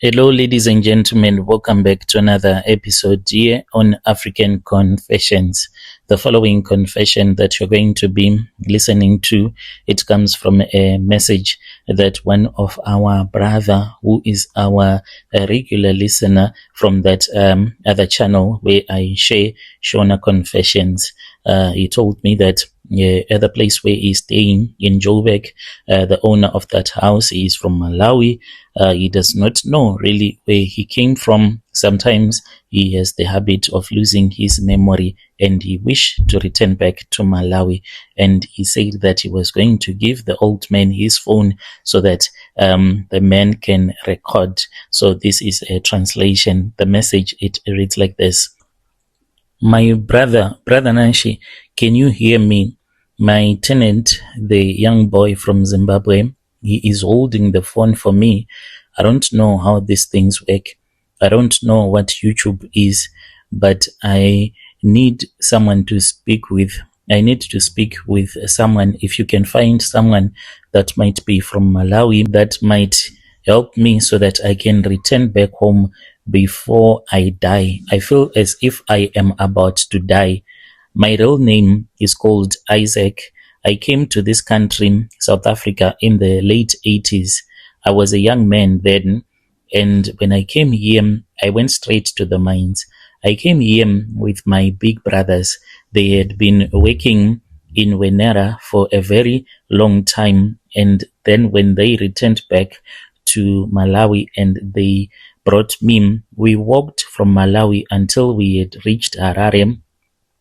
Hello, ladies and gentlemen. Welcome back to another episode here on African Confessions. The following confession that you're going to be listening to, it comes from a message that one of our brother, who is our regular listener from that other channel where I share Shona Confessions, he told me that at the place where he's staying in Joburg, the owner of that house is from Malawi. He does not know really where he came from. Sometimes he has the habit of losing his memory and he wished to return back to Malawi. And he said that he was going to give the old man his phone so that the man can record. So this is a translation. The message, it reads like this. My brother Nanshi, can you hear me? My tenant, the young boy from Zimbabwe, he is holding the phone for me. I don't know how these things work. I don't know what YouTube is, but I need someone to speak with. I need to speak with someone. If you can find someone that might be from Malawi, that might help me so that I can return back home before I die. I feel as if I am about to die. My real name is called Isaac. I came to this country, South Africa, in the late 80s. I was a young man then, and when I came here, I went straight to the mines. I came here with my big brothers. They had been working in Wenera for a very long time, and then when they returned back to Malawi and they brought me, we walked from Malawi until we had reached Harare,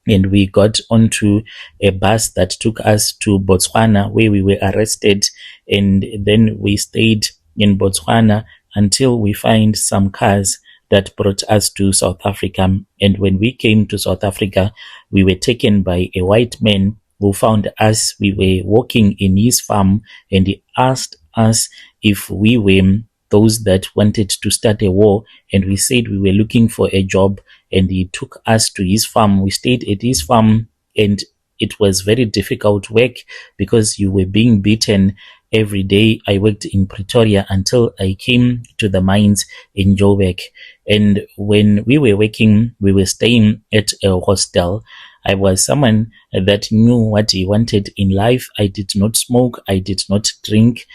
and we got onto a bus that took us to Botswana, where we were arrested, and then we stayed in Botswana until we find some cars that brought us to South Africa. And when we came to South Africa, we were taken by a white man who found us. We were working in his farm, and he asked us if we were those that wanted to start a war, and we said we were looking for a job, and he took us to his farm. We stayed at his farm, and it was very difficult work because you were being beaten every day. I worked in Pretoria until I came to the mines in Joburg. And when we were working, we were staying at a hostel. I was someone that knew what he wanted in life. I did not smoke. I did not drink.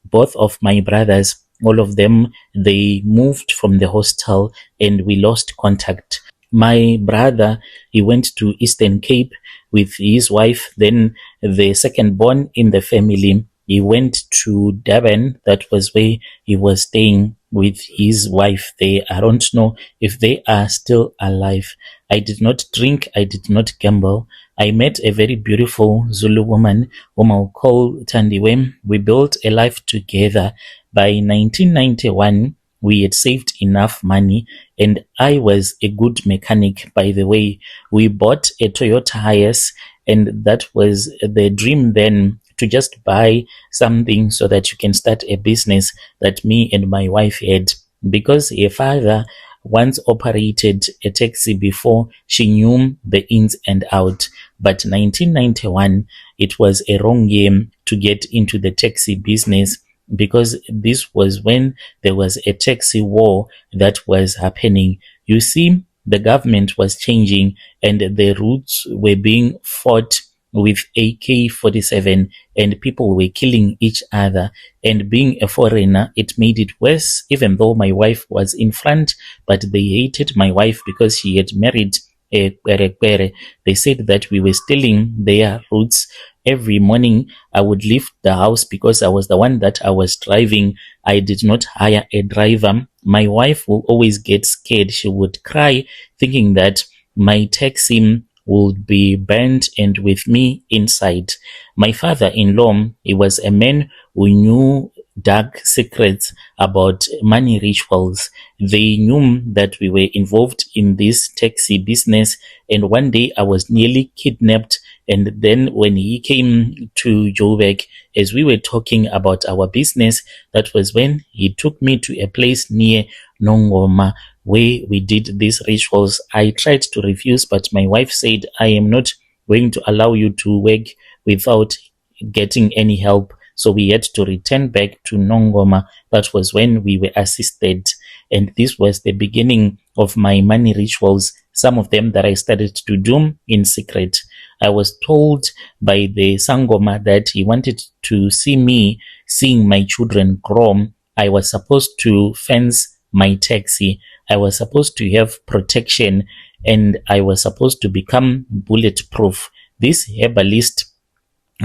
Both of my brothers, all of them, they moved from the hostel and we lost contact. My brother, he went to Eastern Cape with his wife. Then the second born in the family, he went to Durban. That was where he was staying with his wife there. I don't know if they are still alive. I did not drink. I did not gamble. I met a very beautiful Zulu woman whom I'll call Tandiwe. We built a life together. By 1991, we had saved enough money, and I was a good mechanic, by the way. We bought a Toyota Hiace, and that was the dream then, to just buy something so that you can start a business that me and my wife had. Because her father once operated a taxi before, she knew the ins and out. But 1991, it was a wrong year to get into the taxi business, because this was when there was a taxi war that was happening. You see, the government was changing and the routes were being fought with AK-47 and people were killing each other. And being a foreigner, it made it worse, even though my wife was in front, but they hated my wife because she had married a Kwere. They said that we were stealing their routes. Every morning I would leave the house because I was the one that I was driving. I did not hire a driver. My wife will always get scared. She would cry thinking that my taxi would be burnt and with me inside. My father-in-law, he was a man who knew dark secrets about money rituals. They knew that we were involved in this taxi business, and one day I was nearly kidnapped. And then when he came to Joburg, as we were talking about our business, that was when he took me to a place near Nongoma where we did these rituals. I tried to refuse, but my wife said, I am not going to allow you to work without getting any help. So we had to return back to Nongoma. That was when we were assisted. And this was the beginning of my money rituals, some of them that I started to do in secret. I was told by the Sangoma that he wanted to see me seeing my children grow. I was supposed to fence my taxi. I was supposed to have protection, and I was supposed to become bulletproof. This herbalist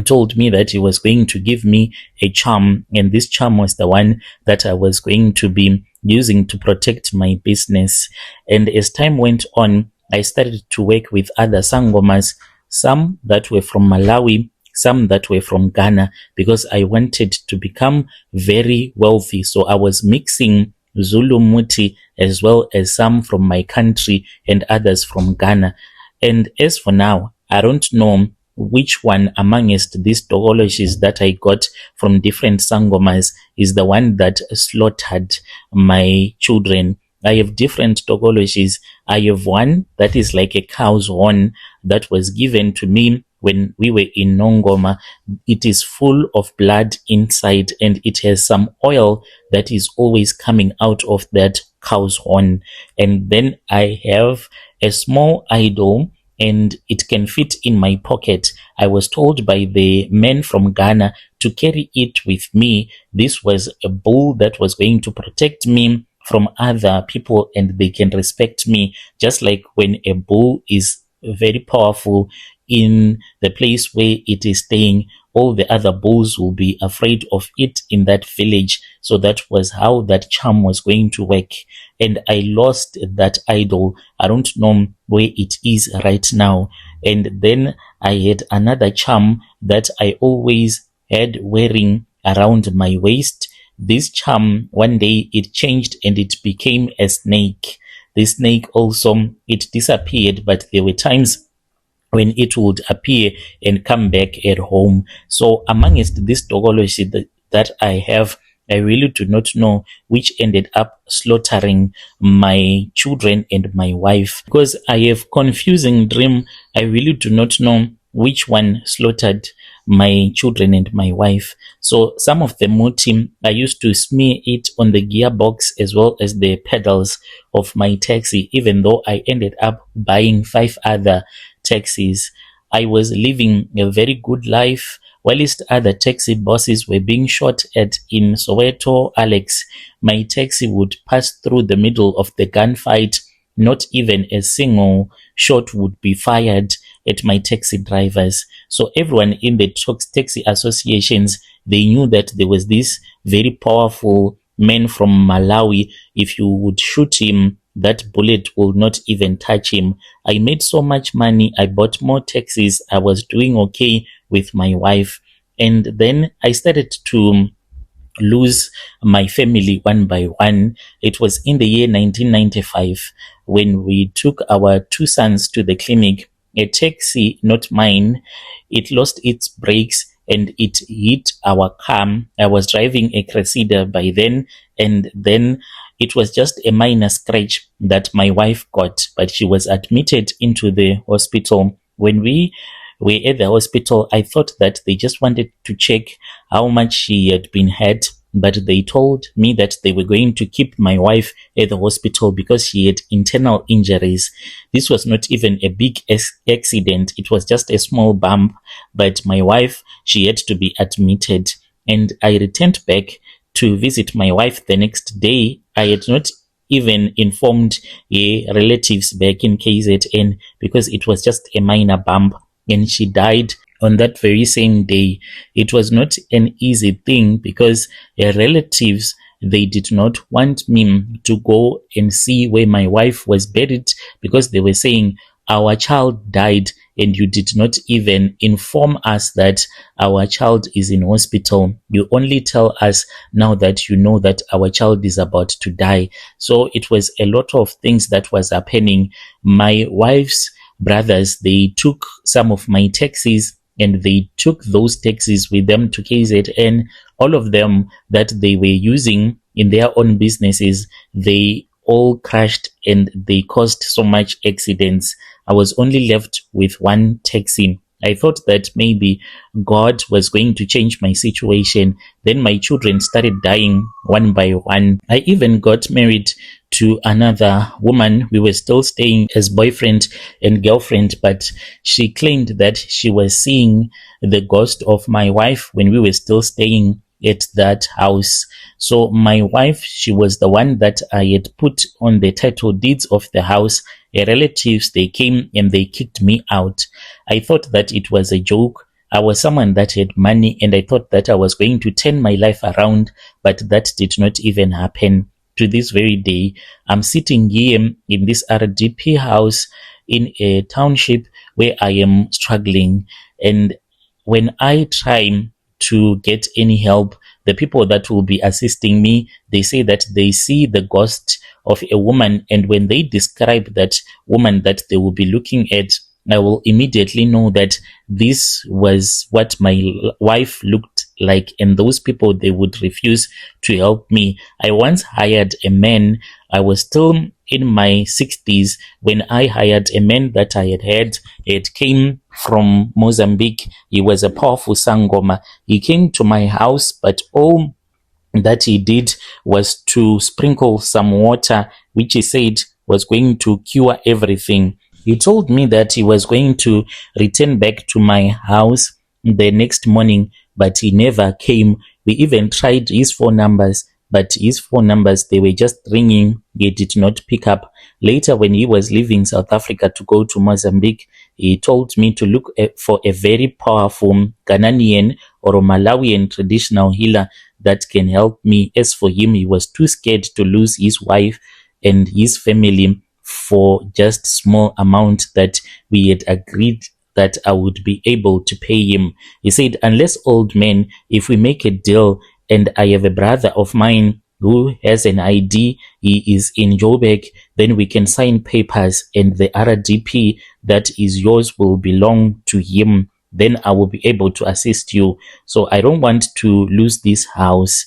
told me that he was going to give me a charm, and this charm was the one that I was going to be using to protect my business. And as time went on, I started to work with other sangomas, some that were from Malawi, some that were from Ghana, because I wanted to become very wealthy. So I was mixing Zulu Muti as well as some from my country and others from Ghana. And as for now, I don't know which one amongst these topologies that I got from different sangomas is the one that slaughtered my children. I have different topologies. I have one that is like a cow's horn that was given to me when we were in Nongoma. It is full of blood inside, and it has some oil that is always coming out of that cow's horn. And then I have a small idol, and it can fit in my pocket. I was told by the men from Ghana to carry it with me. This was a bull that was going to protect me from other people, and they can respect me, just like when a bull is very powerful in the place where it is staying, all the other bulls will be afraid of it in that village. So that was how that charm was going to work. And I lost that idol. I don't know where it is right now. And then I had another charm that I always had wearing around my waist. This charm, one day it changed and it became a snake. The snake also, it disappeared, but there were times when it would appear and come back at home. So amongst this topology that I have, I really do not know which ended up slaughtering my children and my wife. Because I have confusing dream, I really do not know which one slaughtered my children and my wife. So some of the muti, I used to smear it on the gearbox as well as the pedals of my taxi, even though I ended up buying 5 other taxis. I was living a very good life, whilst other taxi bosses were being shot at in Soweto, Alex. My taxi would pass through the middle of the gunfight. Not even a single shot would be fired at my taxi drivers. So everyone in the taxi associations, they knew that there was this very powerful man from Malawi. If you would shoot him, that bullet will not even touch him. I made so much money. I bought more taxis. I was doing okay with my wife. And then I started to lose my family one by one. It was in the year 1995 when we took our 2 sons to the clinic. A taxi, not mine, it lost its brakes and it hit our car. I was driving a Cressida by then, and then it was just a minor scratch that my wife got, but she was admitted into the hospital. When we were at the hospital, I thought that they just wanted to check how much she had been hurt, but they told me that they were going to keep my wife at the hospital because she had internal injuries. This was not even a big accident. It was just a small bump, but my wife, she had to be admitted. And I returned back to visit my wife the next day. I had not even informed relatives back in KZN because it was just a minor bump, and she died on that very same day. It was not an easy thing because relatives, they did not want me to go and see where my wife was buried because they were saying, our child died and you did not even inform us that our child is in hospital. You only tell us now that you know that our child is about to die. So it was a lot of things that was happening. My wife's brothers, they took some of my taxis and they took those taxis with them to KZN. All of them that they were using in their own businesses, they all crashed and they caused so much accidents. I was only left with one taxi. I thought that maybe God was going to change my situation. Then my children started dying one by one. I even got married to another woman. We were still staying as boyfriend and girlfriend, but she claimed that she was seeing the ghost of my wife when we were still staying at that house. So my wife, she was the one that I had put on the title deeds of the house. Her relatives, they came and they kicked me out. I thought that it was a joke. I was someone that had money and I thought that I was going to turn my life around, but that did not even happen. To this very day, I'm sitting here in this RDP house in a township where I am struggling. And when I try to get any help, the people that will be assisting me, they say that they see the ghost of a woman. And when they describe that woman that they will be looking at, I will immediately know that this was what my wife looked like, and those people, they would refuse to help me. I once hired a man. I was still in my 60s when I hired a man that I had heard. It came from Mozambique. He was a powerful sangoma. He came to my house, but all that he did was to sprinkle some water, which he said was going to cure everything. He told me that he was going to return back to my house the next morning, but he never came. We even tried his phone numbers, but his phone numbers, they were just ringing. He did not pick up. Later, when he was leaving South Africa to go to Mozambique, he told me to look for a very powerful Ghanaian or Malawian traditional healer that can help me. As for him, he was too scared to lose his wife and his family for just small amount that we had agreed that I would be able to pay him. He said, unless old man, if we make a deal and I have a brother of mine who has an ID, he is in Joburg, then we can sign papers and the RDP that is yours will belong to him. Then I will be able to assist you. So I don't want to lose this house.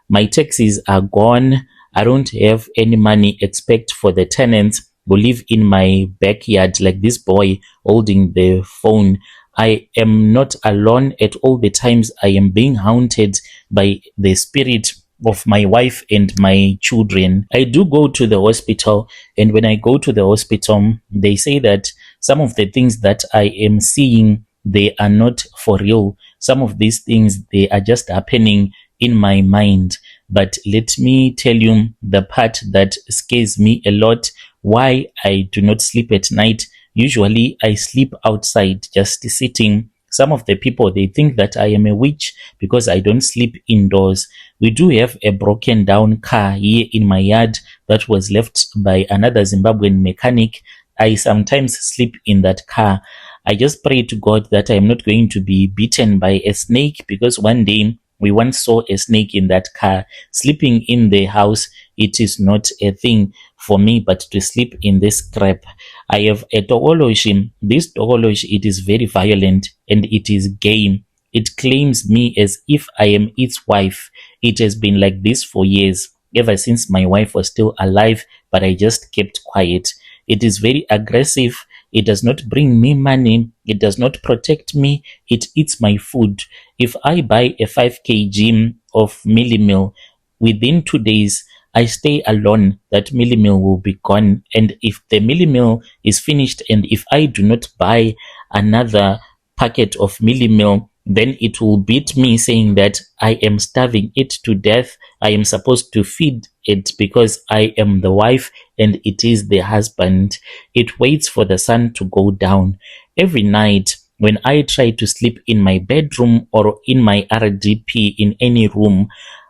My taxes are gone. I don't have any money except for the tenants who live in my backyard, like this boy holding the phone. I am not alone at all the times. I am being haunted by the spirit of my wife and my children. I do go to the hospital, and when I go to the hospital, they say that some of the things that I am seeing, they are not for real. Some of these things, they are just happening in my mind. But let me tell you the part that scares me a lot, why I do not sleep at night. Usually I sleep outside, just sitting. Some of the people, they think that I am a witch because I don't sleep indoors. We do have a broken down car here in my yard that was left by another Zimbabwean mechanic. I sometimes sleep in that car. I just pray to God that I am not going to be bitten by a snake, because one day we once saw a snake in that car. Sleeping in the house, it is not a thing for me, but to sleep in this crap. I have a tokoloshi. This tokoloshi, it is very violent and it is gay. It claims me as if I am its wife. It has been like this for years, ever since my wife was still alive, but I just kept quiet. It is very aggressive. It does not bring me money. It does not protect me. It eats my food. If I buy a 5 kg of millimil, within 2 days, I stay alone, that millimil will be gone. And if the millimil is finished, and if I do not buy another packet of millimil, then it will beat me, saying that I am starving it to death. I am supposed to feed it because I am the wife and it is the husband. It waits for the sun to go down. Every night when I try to sleep in my bedroom or in my RDP, in any room,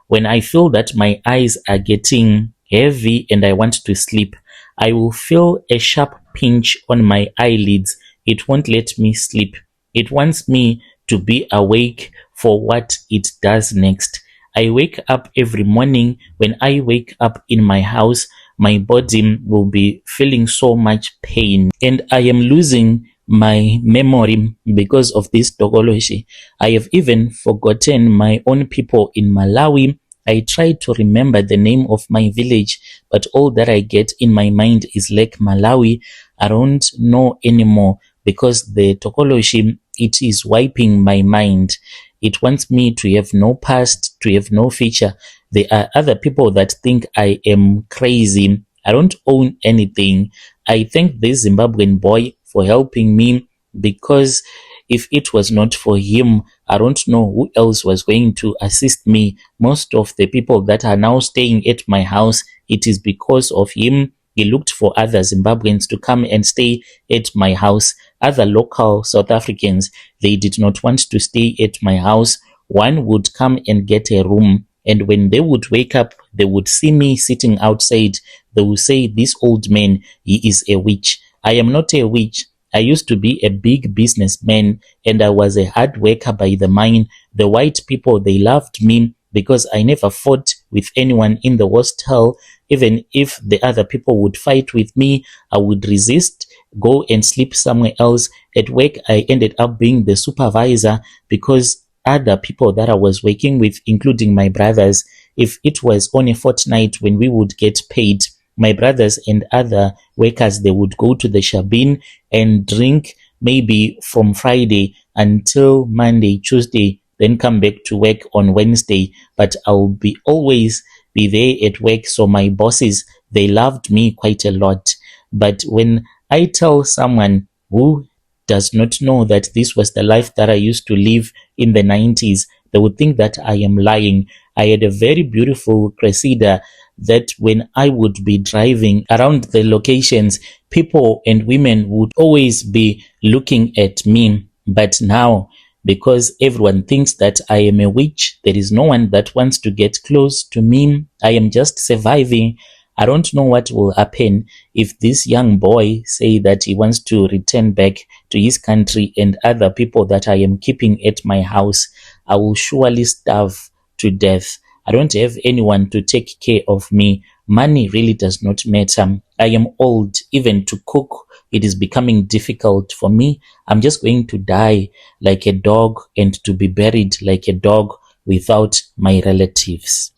when I feel that my eyes are getting heavy and I want to sleep, I will feel a sharp pinch on my eyelids. It won't let me sleep. It wants me to be awake for what it does next. I wake up every morning. When I wake up in my house, my body will be feeling so much pain, and I am losing my memory because of this tokoloshi. I have even forgotten my own people in Malawi. I try to remember the name of my village, but all that I get in my mind is Lake Malawi. I don't know anymore because the tokoloshi, it is wiping my mind. It wants me to have no past, to have no future. There are other people that think I am crazy. I don't own anything. I thank this Zimbabwean boy for helping me, because if it was not for him, I don't know who else was going to assist me. Most of the people that are now staying at my house, it is because of him. He looked for other Zimbabweans to come and stay at my house. Other local South Africans, they did not want to stay at my house. One would come and get a room, and when they would wake up, they would see me sitting outside. They would say, "This old man, he is a witch." I am not a witch. I used to be a big businessman, and I was a hard worker by the mine. The white people, they loved me because I never fought with anyone in the hostel. Even if the other people would fight with me, I would resist, go and sleep somewhere else. At work, I ended up being the supervisor because other people that I was working with, including my brothers, if it was on a fortnight when we would get paid, my brothers and other workers, they would go to the shabin and drink maybe from Friday until Monday, Tuesday, then come back to work on Wednesday. But I'll be always be there at work. So my bosses, they loved me quite a lot. But when I tell someone who does not know that this was the life that I used to live in the 90s, they would think that I am lying. I had a very beautiful Cressida that when I would be driving around the locations, people and women would always be looking at me. But now, because everyone thinks that I am a witch, there is no one that wants to get close to me. I am just surviving. I don't know what will happen if this young boy say that he wants to return back to his country, and other people that I am keeping at my house. I will surely starve to death. I don't have anyone to take care of me. Money really does not matter. I am old. Even to cook, it is becoming difficult for me. I'm just going to die like a dog and to be buried like a dog without my relatives.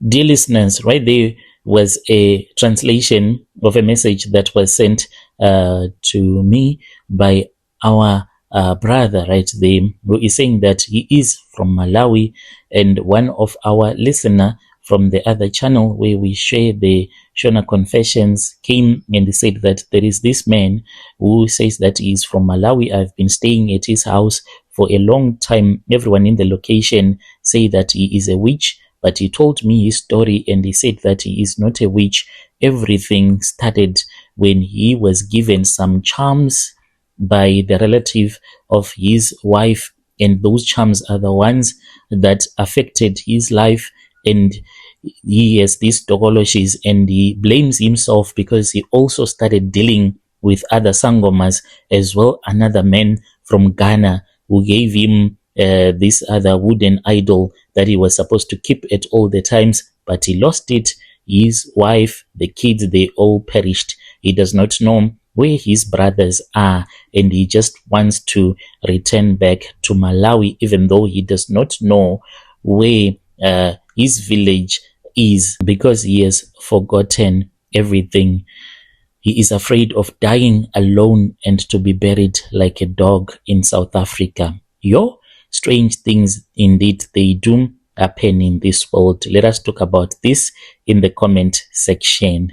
Dear listeners, right there was a translation of a message that was sent to me by our brother right there, who is saying that he is from Malawi, and one of our listener from the other channel where we share the Shona Confessions came and said that there is this man who says that he is from Malawi. I've been staying at his house for a long time. Everyone in the location say that he is a witch, but he told me his story and he said that he is not a witch. Everything started when he was given some charms by the relative of his wife, and those charms are the ones that affected his life, and he has these tokoloshis, and he blames himself because he also started dealing with other sangomas as well. Another man from Ghana who gave him this other wooden idol that he was supposed to keep at all the times, but he lost it. His wife, the kids, they all perished. He does not know where his brothers are, and he just wants to return back to Malawi, even though he does not know where his village is, because he has forgotten everything. He is afraid of dying alone and to be buried like a dog in South Africa. Strange things indeed, they do happen in this world. Let us talk about this in the comment section.